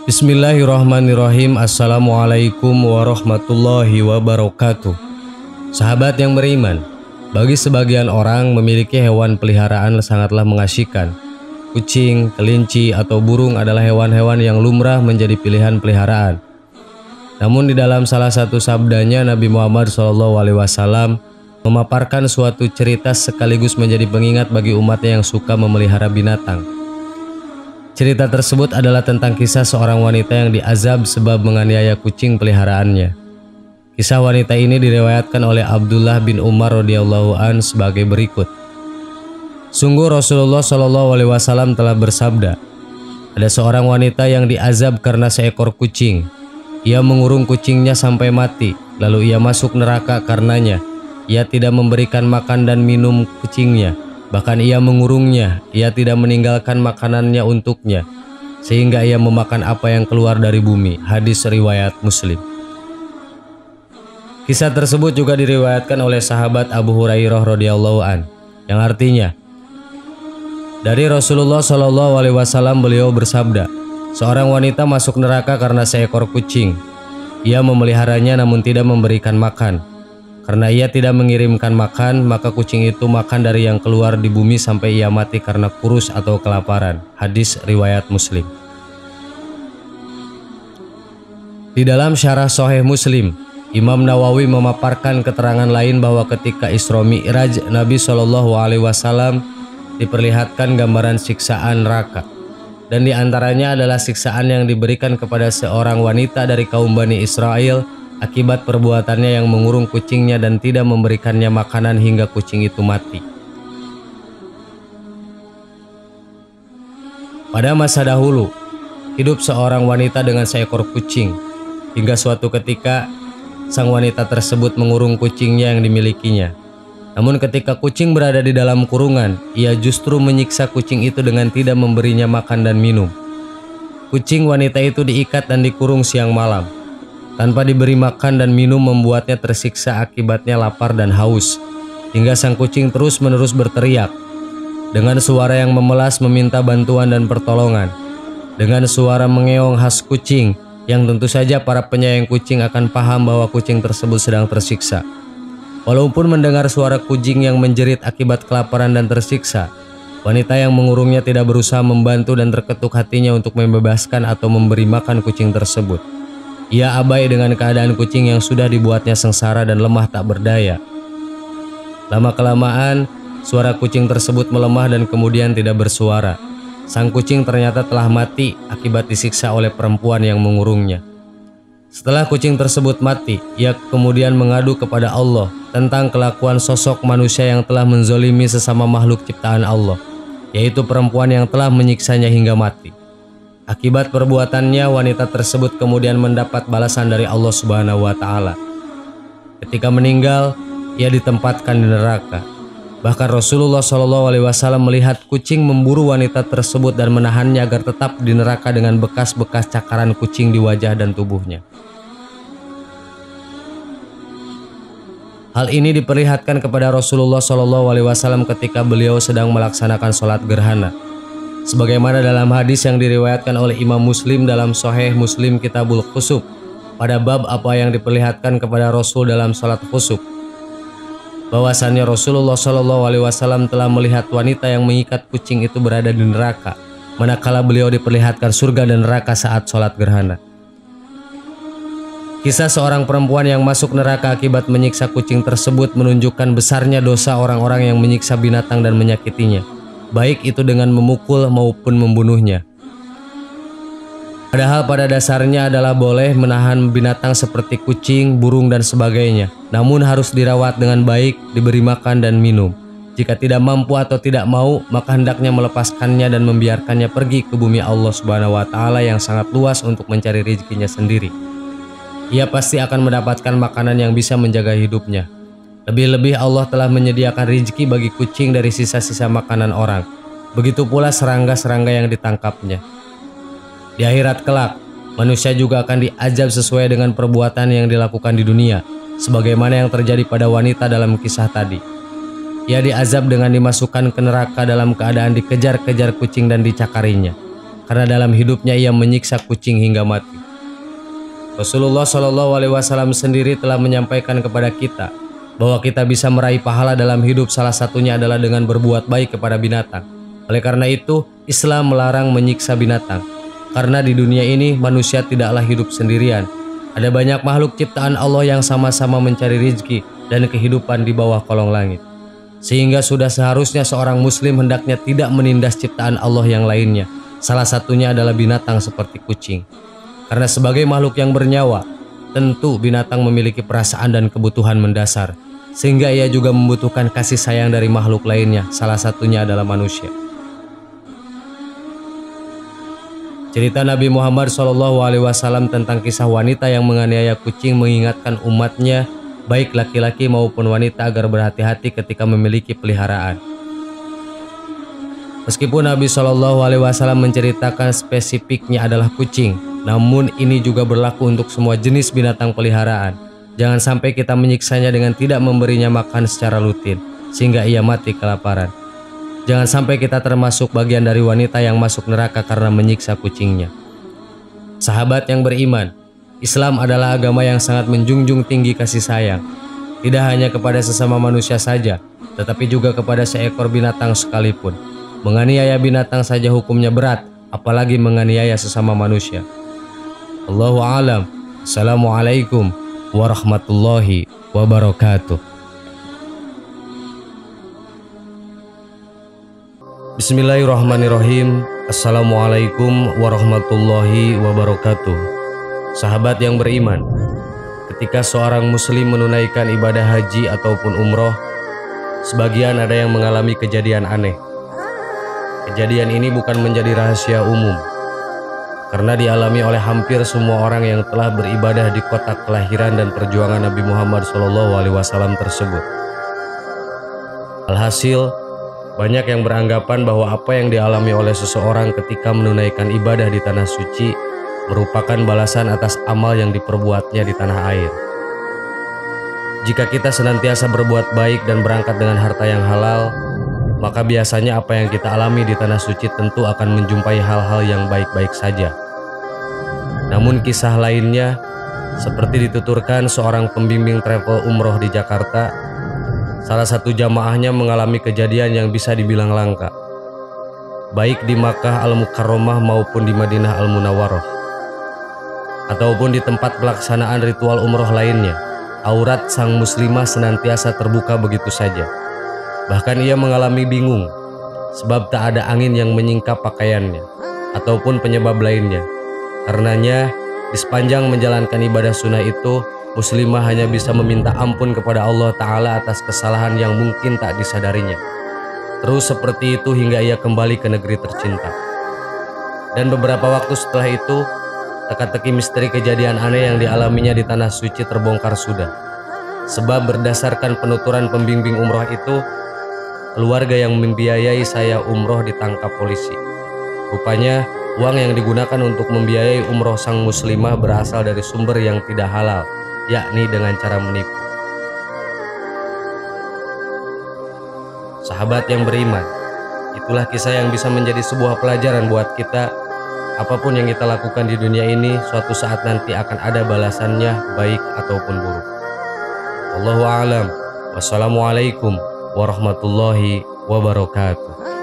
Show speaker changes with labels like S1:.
S1: Bismillahirrahmanirrahim. Assalamualaikum warahmatullahi wabarakatuh. Sahabat yang beriman, bagi sebagian orang memiliki hewan peliharaan sangatlah mengasyikkan. Kucing, kelinci, atau burung adalah hewan-hewan yang lumrah menjadi pilihan peliharaan. Namun di dalam salah satu sabdanya Nabi Muhammad SAW memaparkan suatu cerita sekaligus menjadi pengingat bagi umatnya yang suka memelihara binatang. Cerita tersebut adalah tentang kisah seorang wanita yang diazab sebab menganiaya kucing peliharaannya. Kisah wanita ini diriwayatkan oleh Abdullah bin Umar radhiyallahu an sebagai berikut. Sungguh Rasulullah SAW telah bersabda, ada seorang wanita yang diazab karena seekor kucing. Ia mengurung kucingnya sampai mati, lalu ia masuk neraka karenanya. Ia tidak memberikan makan dan minum kucingnya. Bahkan ia mengurungnya, ia tidak meninggalkan makanannya untuknya, sehingga ia memakan apa yang keluar dari bumi. Hadis riwayat Muslim. Kisah tersebut juga diriwayatkan oleh sahabat Abu Hurairah radhiyallahu an, yang artinya, dari Rasulullah SAW beliau bersabda, seorang wanita masuk neraka karena seekor kucing. Ia memeliharanya namun tidak memberikan makan. Karena ia tidak mengirimkan makan, maka kucing itu makan dari yang keluar di bumi sampai ia mati karena kurus atau kelaparan. Hadis riwayat Muslim. Di dalam syarah Sahih Muslim, Imam Nawawi memaparkan keterangan lain bahwa ketika Isra Mi'raj, Nabi SAW diperlihatkan gambaran siksaan neraka. Dan diantaranya adalah siksaan yang diberikan kepada seorang wanita dari kaum Bani Israel akibat perbuatannya yang mengurung kucingnya dan tidak memberikannya makanan hingga kucing itu mati. Pada masa dahulu, hidup seorang wanita dengan seekor kucing. Hingga suatu ketika, sang wanita tersebut mengurung kucingnya yang dimilikinya. Namun ketika kucing berada di dalam kurungan, ia justru menyiksa kucing itu dengan tidak memberinya makan dan minum. Kucing wanita itu diikat dan dikurung siang malam. Tanpa diberi makan dan minum membuatnya tersiksa, akibatnya lapar dan haus. Hingga sang kucing terus-menerus berteriak. Dengan suara yang memelas meminta bantuan dan pertolongan. Dengan suara mengeong khas kucing, yang tentu saja para penyayang kucing akan paham bahwa kucing tersebut sedang tersiksa. Walaupun mendengar suara kucing yang menjerit akibat kelaparan dan tersiksa, wanita yang mengurungnya tidak berusaha membantu dan terketuk hatinya untuk membebaskan atau memberi makan kucing tersebut. Ia abai dengan keadaan kucing yang sudah dibuatnya sengsara dan lemah tak berdaya. Lama-kelamaan, suara kucing tersebut melemah dan kemudian tidak bersuara. Sang kucing ternyata telah mati akibat disiksa oleh perempuan yang mengurungnya. Setelah kucing tersebut mati, ia kemudian mengadu kepada Allah tentang kelakuan sosok manusia yang telah menzolimi sesama makhluk ciptaan Allah, yaitu perempuan yang telah menyiksanya hingga mati. Akibat perbuatannya, wanita tersebut kemudian mendapat balasan dari Allah Subhanahu wa Ta'ala. Ketika meninggal, ia ditempatkan di neraka. Bahkan Rasulullah SAW melihat kucing memburu wanita tersebut dan menahannya agar tetap di neraka dengan bekas-bekas cakaran kucing di wajah dan tubuhnya. Hal ini diperlihatkan kepada Rasulullah SAW ketika beliau sedang melaksanakan sholat gerhana. Sebagaimana dalam hadis yang diriwayatkan oleh Imam Muslim dalam Sahih Muslim Kitabul Khusuf, pada bab apa yang diperlihatkan kepada Rasul dalam salat khusuf, bahwasannya Rasulullah SAW telah melihat wanita yang mengikat kucing itu berada di neraka, manakala beliau diperlihatkan surga dan neraka saat sholat gerhana. Kisah seorang perempuan yang masuk neraka akibat menyiksa kucing tersebut menunjukkan besarnya dosa orang-orang yang menyiksa binatang dan menyakitinya, baik itu dengan memukul maupun membunuhnya. Padahal pada dasarnya adalah boleh menahan binatang seperti kucing, burung, dan sebagainya. Namun harus dirawat dengan baik, diberi makan dan minum. Jika tidak mampu atau tidak mau, maka hendaknya melepaskannya dan membiarkannya pergi ke bumi Allah Subhanahu wa Ta'ala yang sangat luas untuk mencari rezekinya sendiri. Ia pasti akan mendapatkan makanan yang bisa menjaga hidupnya. Lebih-lebih Allah telah menyediakan rezeki bagi kucing dari sisa-sisa makanan orang. Begitu pula serangga-serangga yang ditangkapnya. Di akhirat kelak, manusia juga akan diazab sesuai dengan perbuatan yang dilakukan di dunia, sebagaimana yang terjadi pada wanita dalam kisah tadi. Ia diazab dengan dimasukkan ke neraka dalam keadaan dikejar-kejar kucing dan dicakarinya. karena dalam hidupnya ia menyiksa kucing hingga mati. Rasulullah Shallallahu Alaihi Wasallam sendiri telah menyampaikan kepada kita bahwa kita bisa meraih pahala dalam hidup, salah satunya adalah dengan berbuat baik kepada binatang. Oleh karena itu, Islam melarang menyiksa binatang. Karena di dunia ini manusia tidaklah hidup sendirian. Ada banyak makhluk ciptaan Allah yang sama-sama mencari rizki dan kehidupan di bawah kolong langit. Sehingga sudah seharusnya seorang muslim hendaknya tidak menindas ciptaan Allah yang lainnya. Salah satunya adalah binatang seperti kucing. Karena sebagai makhluk yang bernyawa, tentu binatang memiliki perasaan dan kebutuhan mendasar. Sehingga ia juga membutuhkan kasih sayang dari makhluk lainnya, salah satunya adalah manusia. Cerita Nabi Muhammad SAW tentang kisah wanita yang menganiaya kucing mengingatkan umatnya, baik laki-laki maupun wanita, agar berhati-hati ketika memiliki peliharaan. Meskipun Nabi SAW menceritakan spesifiknya adalah kucing, namun ini juga berlaku untuk semua jenis binatang peliharaan. Jangan sampai kita menyiksanya dengan tidak memberinya makan secara rutin, sehingga ia mati kelaparan. Jangan sampai kita termasuk bagian dari wanita yang masuk neraka karena menyiksa kucingnya. Sahabat yang beriman, Islam adalah agama yang sangat menjunjung tinggi kasih sayang. Tidak hanya kepada sesama manusia saja, tetapi juga kepada seekor binatang sekalipun. Menganiaya binatang saja hukumnya berat, apalagi menganiaya sesama manusia. Allahu a'lam. Assalamualaikum warahmatullahi wabarakatuh. Bismillahirrahmanirrahim. Assalamualaikum warahmatullahi wabarakatuh. Sahabat yang beriman, ketika seorang muslim menunaikan ibadah haji ataupun umroh, sebagian ada yang mengalami kejadian aneh. Kejadian ini bukan menjadi rahasia umum, karena dialami oleh hampir semua orang yang telah beribadah di kota kelahiran dan perjuangan Nabi Muhammad SAW tersebut. Alhasil, banyak yang beranggapan bahwa apa yang dialami oleh seseorang ketika menunaikan ibadah di tanah suci merupakan balasan atas amal yang diperbuatnya di tanah air. Jika kita senantiasa berbuat baik dan berangkat dengan harta yang halal, maka biasanya apa yang kita alami di tanah suci tentu akan menjumpai hal-hal yang baik-baik saja. Namun kisah lainnya, seperti dituturkan seorang pembimbing travel umroh di Jakarta, salah satu jamaahnya mengalami kejadian yang bisa dibilang langka, baik di Makkah Al-Mukarramah maupun di Madinah Al-Munawwarah, ataupun di tempat pelaksanaan ritual umroh lainnya. Aurat sang muslimah senantiasa terbuka begitu saja. Bahkan ia mengalami bingung, sebab tak ada angin yang menyingkap pakaiannya, ataupun penyebab lainnya. Karenanya, di sepanjang menjalankan ibadah sunnah itu, muslimah hanya bisa meminta ampun kepada Allah Ta'ala atas kesalahan yang mungkin tak disadarinya. Terus seperti itu hingga ia kembali ke negeri tercinta. Dan beberapa waktu setelah itu, teka-teki misteri kejadian aneh yang dialaminya di tanah suci terbongkar sudah. Sebab berdasarkan penuturan pembimbing umroh itu, keluarga yang membiayai saya umroh ditangkap polisi. Rupanya, uang yang digunakan untuk membiayai umroh sang muslimah berasal dari sumber yang tidak halal, yakni dengan cara menipu. Sahabat yang beriman, itulah kisah yang bisa menjadi sebuah pelajaran buat kita. Apapun yang kita lakukan di dunia ini, suatu saat nanti akan ada balasannya, baik ataupun buruk. Wallahu a'lam. Wassalamualaikum warahmatullahi wabarakatuh.